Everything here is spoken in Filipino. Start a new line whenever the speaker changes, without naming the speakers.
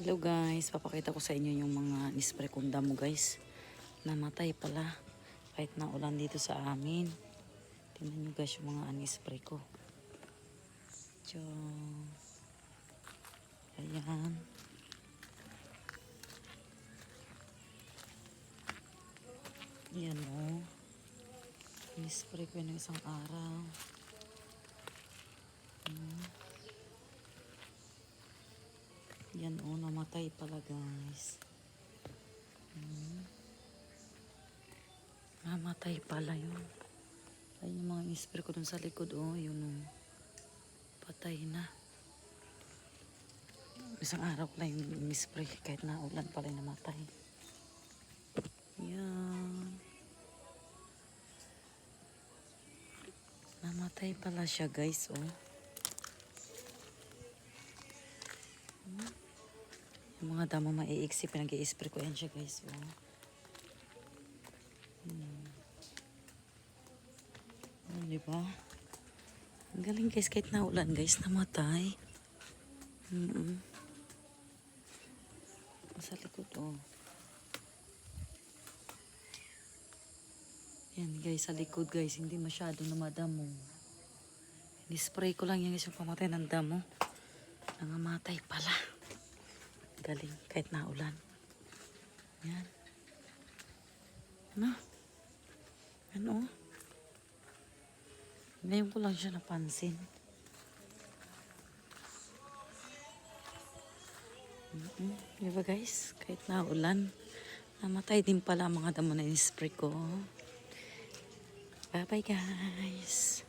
Hello guys, papakita ko sa inyo yung mga nispray kong damo guys. Namatay pala kahit na ulan dito sa amin. Tingnan nyo guys yung mga anispray ko. Tiyong. Ayan. Ayan o. Nispray ko yun ng isang araw. Yan o, namatay pala guys. Namatay pala yun. Ayun yung mga in-spray ko dun sa likod o. Yun o. Patay na. Isang araw ko lang yung in-spray kahit na ulan pala yung namatay. Yan. Namatay pala siya guys o. Yung mga damo maiiksi, pinag-i-spray ko yan siya guys. Oh. Oh, diba? Ang galing guys, kahit naulan guys, namatay. Sa likod oh. Yan guys, sa likod guys, hindi masyado na madamo. Ni-spray ko lang yan guys yung pamatay ng damo. Nangamatay pala. Galing, kahit naulan. Yan. Ano? Ano? Ngayon ko lang siya napansin. Diba guys? Kahit naulan, namatay din pala ang mga damo na in-spray ko. Bye bye guys!